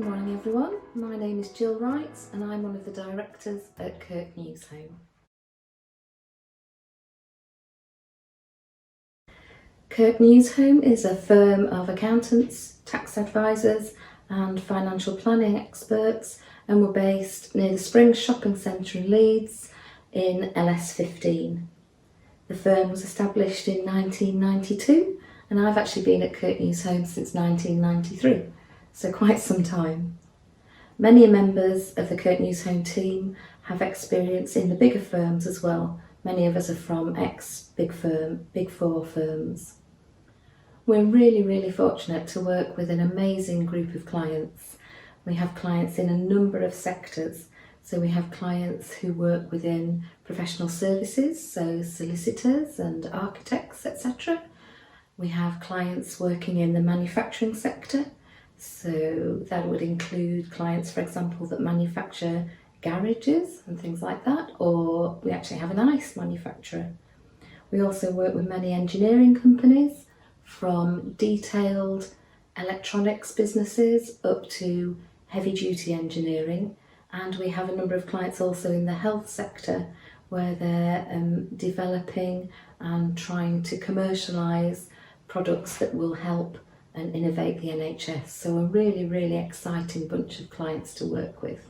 morning everyone, my name is Jill Wright and I'm one of the directors at Kirk Newsholme. Kirk Newsholme is a firm of accountants, tax advisors and financial planning experts, and we're based near the Springs Shopping Centre in Leeds in LS15. The firm was established in 1992 and I've actually been at Kirk Newsholme since 1993, so quite some time. Many members of the Kirk Newsholme team have experience in the bigger firms as well. Many of us are from ex-Big Four firms. We're really fortunate to work with an amazing group of clients. We have clients in a number of sectors. So we have clients who work within professional services, so solicitors and architects, etc. We have clients working in the manufacturing sector. So that would include clients, for example, that manufacture garages and things like that, or we actually have an ice manufacturer. We also work with many engineering companies, from detailed electronics businesses up to heavy duty engineering, and we have a number of clients also in the health sector where they're developing and trying to commercialise products that will help and innovate the NHS. So a really exciting bunch of clients to work with.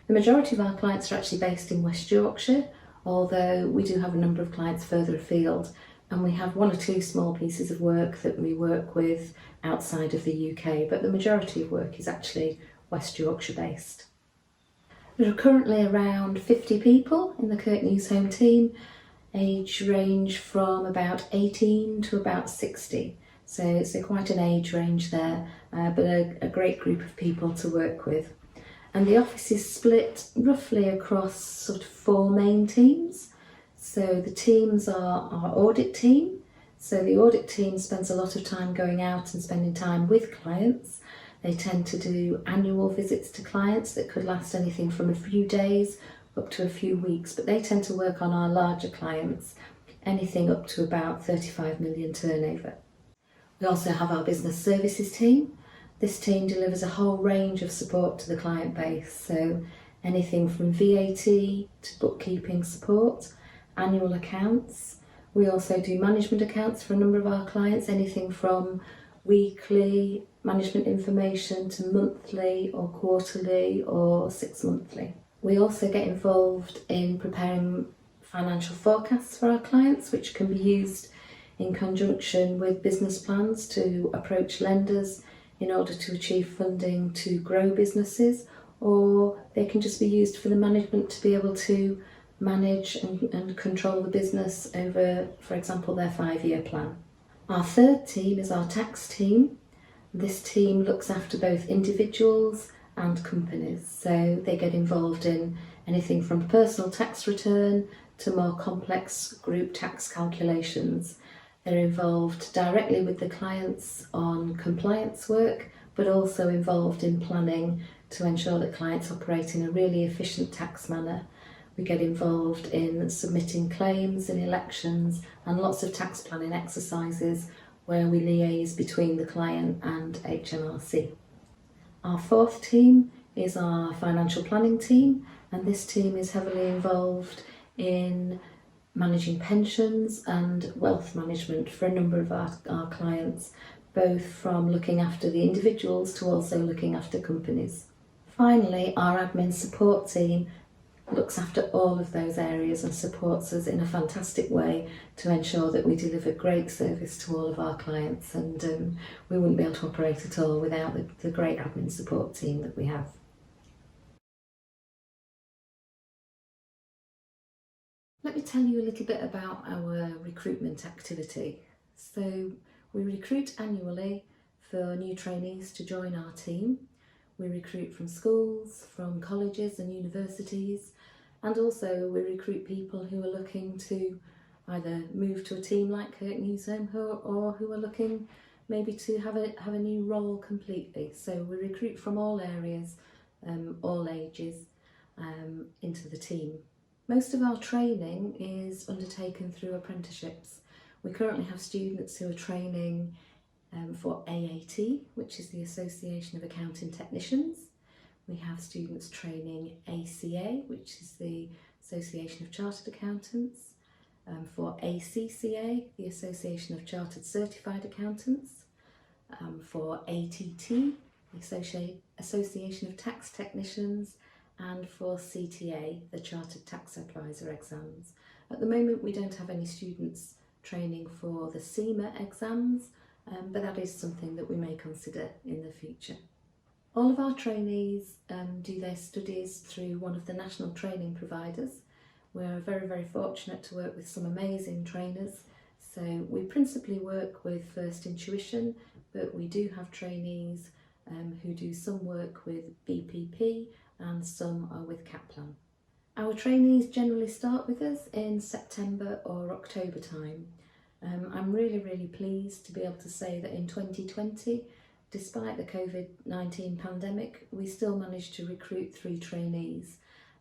The majority of our clients are actually based in West Yorkshire, although we do have a number of clients further afield, and we have one or two small pieces of work that we work with outside of the UK, but the majority of work is actually West Yorkshire based. There are currently around 50 people in the Kirk Newsholme team, age range from about 18 to about 60. So quite an age range there, but a great group of people to work with. And the office is split roughly across sort of 4 main teams. So the teams are our audit team. So the audit team spends a lot of time going out and spending time with clients. They tend to do annual visits to clients that could last anything from a few days up to a few weeks, but they tend to work on our larger clients, anything up to about 35 million turnover. We also have our business services team. This team delivers a whole range of support to the client base, so anything from VAT to bookkeeping support, annual accounts. We also do management accounts for a number of our clients, anything from weekly management information to monthly or quarterly or 6 monthly. We also get involved in preparing financial forecasts for our clients, which can be used in conjunction with business plans to approach lenders in order to achieve funding to grow businesses, or they can just be used for the management to be able to manage and control the business over, for example, their 5-year plan. Our third team is our tax team. This team looks after both individuals and companies, so they get involved in anything from personal tax return to more complex group tax calculations. They're involved directly with the clients on compliance work, but also involved in planning to ensure that clients operate in a really efficient tax manner. We get involved in submitting claims in elections and lots of tax planning exercises where we liaise between the client and HMRC. Our fourth team is our financial planning team, and this team is heavily involved in managing pensions and wealth management for a number of our clients, both from looking after the individuals to also looking after companies. Finally, our admin support team looks after all of those areas and supports us in a fantastic way to ensure that we deliver great service to all of our clients, and we wouldn't be able to operate at all without the great admin support team that we have. Let me tell you a little bit about our recruitment activity. So we recruit annually for new trainees to join our team. We recruit from schools, from colleges and universities, and also we recruit people who are looking to either move to a team like Kirk Newsholme or who are looking maybe to have a new role completely. So we recruit from all areas, all ages, into the team. Most of our training is undertaken through apprenticeships. We currently have students who are training for AAT, which is the Association of Accounting Technicians. We have students training ACA, which is the Association of Chartered Accountants, for ACCA, the Association of Chartered Certified Accountants, for ATT, the Association of Tax Technicians, and for CTA, the Chartered Tax Advisor exams. At the moment we don't have any students training for the CIMA exams, but that is something that we may consider in the future. All of our trainees do their studies through one of the national training providers. We're very fortunate to work with some amazing trainers. So we principally work with First Intuition, but we do have trainees who do some work with BPP and some are with Kaplan. Our trainees generally start with us in September or October time. I'm really pleased to be able to say that in 2020, despite the COVID-19 pandemic, we still managed to recruit 3 trainees.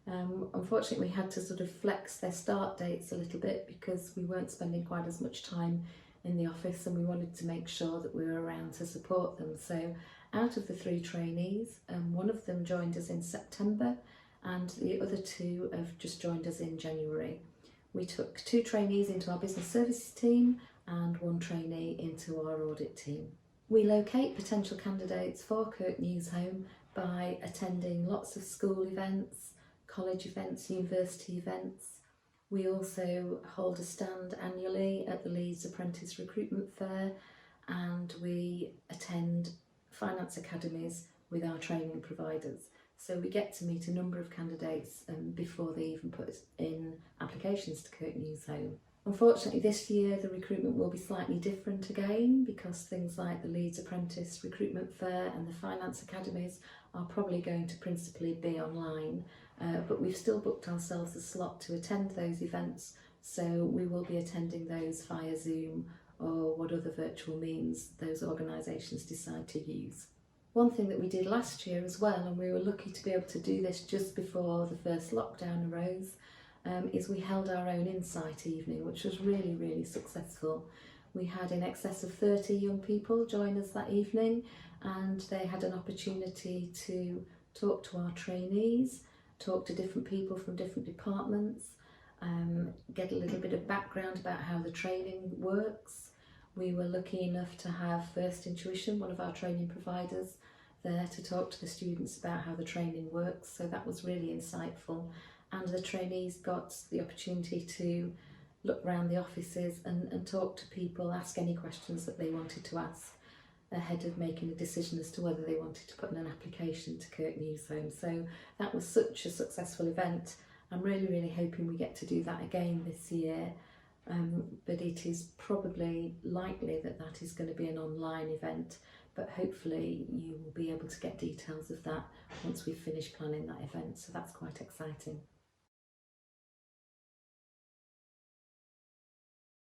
Unfortunately, we had to sort of flex their start dates a little bit because we weren't spending quite as much time in the office and we wanted to make sure that we were around to support them. So out of the 3 trainees, one of them joined us in September and the other 2 have just joined us in January. We took 2 trainees into our business services team and 1 trainee into our audit team. We locate potential candidates for Kirk Newsholme by attending lots of school events, college events, university events. We also hold a stand annually at the Leeds Apprentice Recruitment Fair, and we attend finance academies with our training providers. So we get to meet a number of candidates before they even put in applications to Kirk Newsholme. Unfortunately, this year the recruitment will be slightly different again because things like the Leeds Apprentice Recruitment Fair and the finance academies are probably going to principally be online, but we've still booked ourselves a slot to attend those events, so we will be attending those via Zoom or what other virtual means those organisations decide to use. One thing that we did last year as well, and we were lucky to be able to do this just before the first lockdown arose, is we held our own insight evening, which was really successful. We had in excess of 30 young people join us that evening, and they had an opportunity to talk to our trainees, talk to different people from different departments, get a little bit of background about how the training works. We were lucky enough to have First Intuition, one of our training providers, there to talk to the students about how the training works, so that was really insightful. And the trainees got the opportunity to look around the offices and talk to people, ask any questions that they wanted to ask ahead of making a decision as to whether they wanted to put in an application to Kirk Newsholme. So that was such a successful event. I'm really hoping we get to do that again this year, but it is probably likely that that is going to be an online event, but hopefully you will be able to get details of that once we've finished planning that event, so that's quite exciting.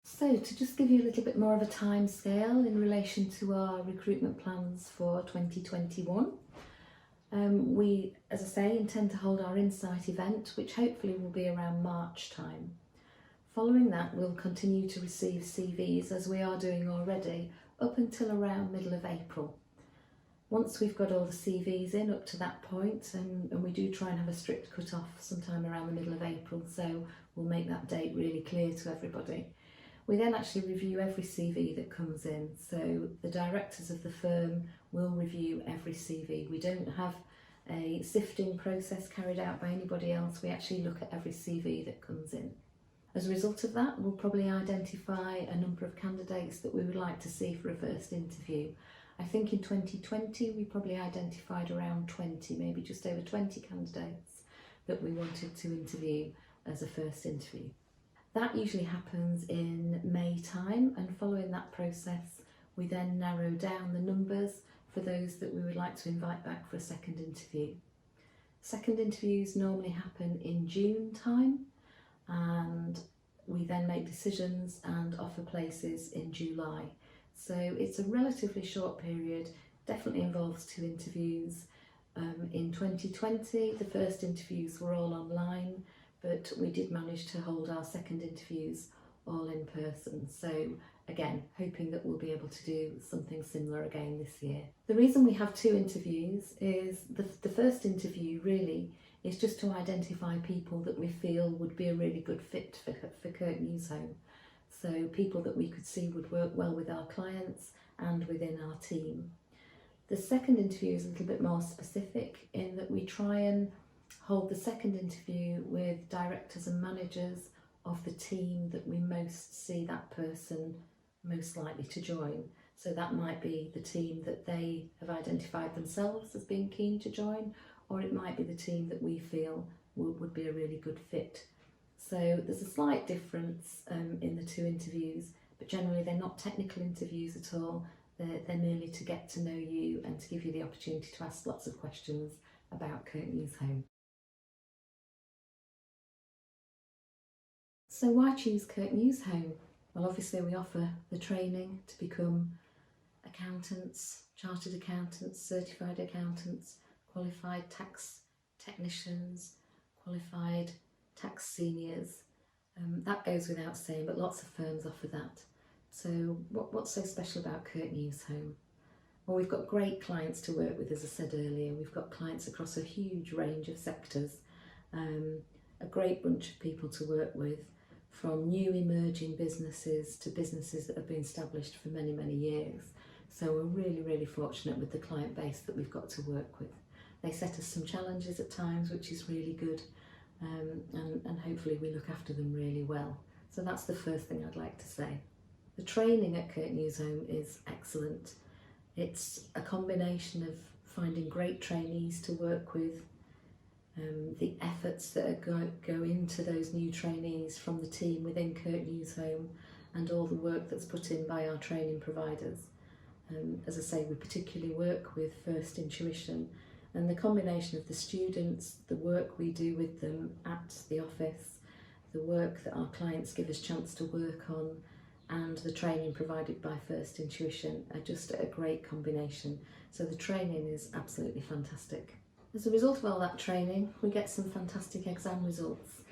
So to just give you a little bit more of a time scale in relation to our recruitment plans for 2021, we, as I say, intend to hold our Insight event, which hopefully will be around March time. Following that, we'll continue to receive CVs as we are doing already up until around middle of April. Once we've got all the CVs in up to that point, and we do try and have a strict cut-off sometime around the middle of April, so we'll make that date really clear to everybody. We then actually review every CV that comes in, so the directors of the firm will review every CV. We don't have a sifting process carried out by anybody else, we actually look at every CV that comes in. As a result of that, we'll probably identify a number of candidates that we would like to see for a first interview. I think in 2020 we probably identified around 20, maybe just over 20 candidates that we wanted to interview as a first interview. That usually happens in May time, and following that process we then narrow down the numbers for those that we would like to invite back for a second interview. Second interviews normally happen in June time, and we then make decisions and offer places in July. So it's a relatively short period, definitely involves 2 interviews. In 2020 the first interviews were all online, but we did manage to hold our second interviews all in person. So again, hoping that we'll be able to do something similar again this year. The reason we have 2 interviews is the first interview really is just to identify people that we feel would be a really good fit for Kirk Newsholme. So people that we could see would work well with our clients and within our team. The second interview is a little bit more specific in that we try and hold the second interview with directors and managers of the team that we most see that person most likely to join. So that might be the team that they have identified themselves as being keen to join, or it might be the team that we feel would be a really good fit. So there's a slight difference in the 2 interviews, but generally they're not technical interviews at all. They're merely to get to know you and to give you the opportunity to ask lots of questions about Kirk Newsholme. So why choose Kirk Newsholme? Well, obviously we offer the training to become accountants, chartered accountants, certified accountants, qualified tax technicians, qualified tax seniors. That goes without saying, but lots of firms offer that. So what's so special about Kirk Newsholme? Well, we've got great clients to work with, as I said earlier. We've got clients across a huge range of sectors, a great bunch of people to work with, from new emerging businesses to businesses that have been established for many, many years. So we're really, really fortunate with the client base that we've got to work with. They set us some challenges at times, which is really good, and hopefully we look after them really well. So that's the first thing I'd like to say. The training at Kirk Newsholme is excellent. It's a combination of finding great trainees to work with, the efforts that go into those new trainees from the team within Kirk Newsholme, and all the work that's put in by our training providers. As I say, we particularly work with First Intuition, and the combination of the students, the work we do with them at the office, the work that our clients give us chance to work on, and the training provided by First Intuition are just a great combination. So the training is absolutely fantastic. As a result of all that training, we get some fantastic exam results.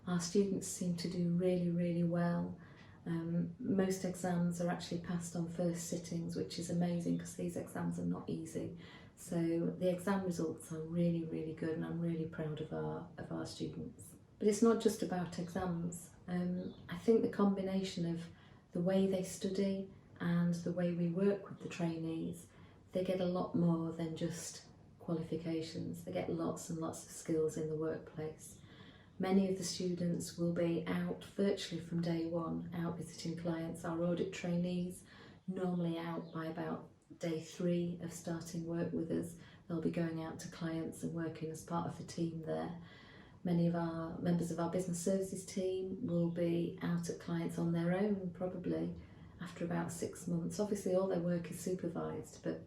Our students seem to do really, really well. Most exams are actually passed on first sittings, which is amazing because these exams are not easy. So the exam results are really, really good, and I'm really proud of our students. But it's not just about exams. I think the combination of the way they study and the way we work with the trainees, they get a lot more than just qualifications. They get lots and lots of skills in the workplace. Many of the students will be out virtually from day one, out visiting clients. Our audit trainees normally out by about day 3 of starting work with us. They'll be going out to clients and working as part of the team there. Many of our members of our business services team will be out at clients on their own, probably after about 6 months. Obviously all their work is supervised, but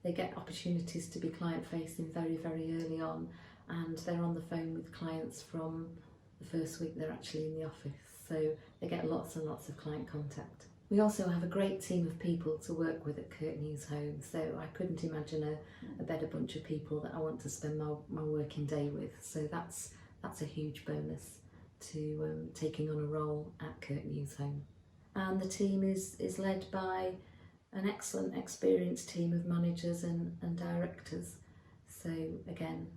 they get opportunities to be client facing very, very early on, and they're on the phone with clients from the first week they're actually in the office. So they get lots and lots of client contact. We also have a great team of people to work with at Kirk Newsholme, so I couldn't imagine a better bunch of people that I want to spend my working day with. So that's a huge bonus to taking on a role at Kirk Newsholme. And the team is led by an excellent, experienced team of managers and directors. So again,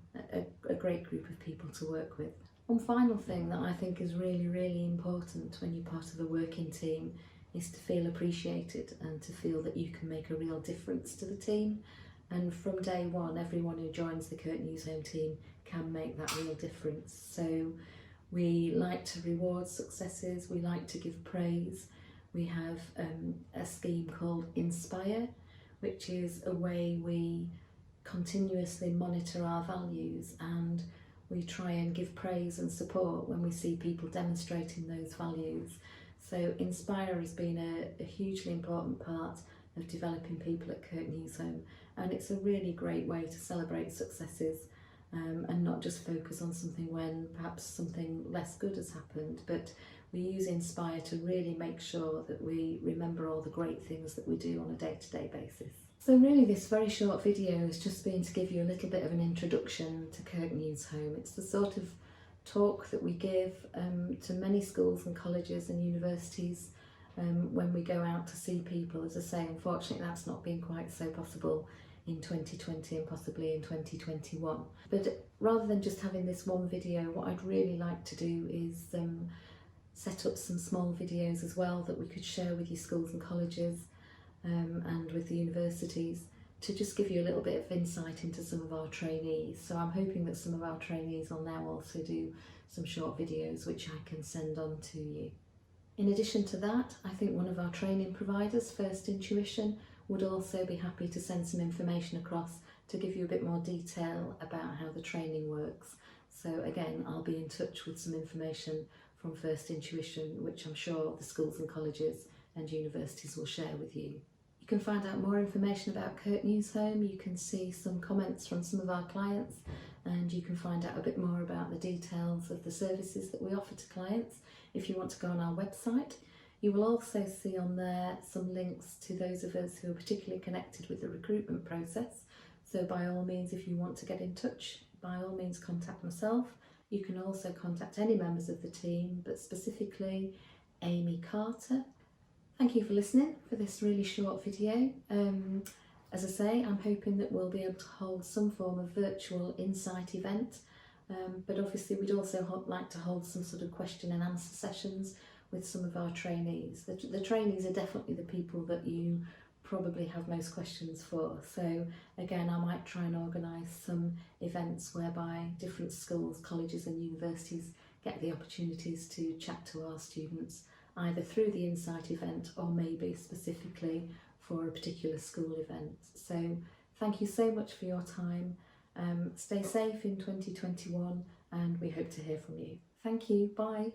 a great group of people to work with. One final thing that I think is really, really important when you're part of a working team is to feel appreciated and to feel that you can make a real difference to the team. And from day one, everyone who joins the Kirk Newsholme team can make that real difference. So we like to reward successes, we like to give praise. We have a scheme called Inspire, which is a way we continuously monitor our values, and we try and give praise and support when we see people demonstrating those values. So Inspire has been a hugely important part of developing people at Kirk Newsholme, and it's a really great way to celebrate successes and not just focus on something when perhaps something less good has happened, but we use Inspire to really make sure that we remember all the great things that we do on a day-to-day basis. So really this very short video has just been to give you a little bit of an introduction to Kirk Newsholme. It's the sort of talk that we give to many schools and colleges and universities when we go out to see people. As I say, unfortunately that's not been quite so possible in 2020 and possibly in 2021. But rather than just having this one video, what I'd really like to do is set up some small videos as well that we could share with your schools and colleges and with the universities, to just give you a little bit of insight into some of our trainees. So I'm hoping that some of our trainees will now also do some short videos which I can send on to you. In addition to that, I think one of our training providers, First Intuition, would also be happy to send some information across to give you a bit more detail about how the training works. So again, I'll be in touch with some information from First Intuition, which I'm sure the schools and colleges and universities will share with you. You can find out more information about Kirk Newsholme, you can see some comments from some of our clients, and you can find out a bit more about the details of the services that we offer to clients if you want to go on our website. You will also see on there some links to those of us who are particularly connected with the recruitment process. So by all means, if you want to get in touch, by all means contact myself. You can also contact any members of the team, but specifically Amy Carter. Thank you for listening for this really short video. As I say, I'm hoping that we'll be able to hold some form of virtual insight event, but obviously we'd also like to hold some sort of question and answer sessions with some of our trainees. The trainees are definitely the people that you probably have most questions for. So again, I might try and organise some events whereby different schools, colleges and universities get the opportunities to chat to our students, either through the Insight event or maybe specifically for a particular school event. So thank you so much for your time. Stay safe in 2021 and we hope to hear from you. Thank you. Bye.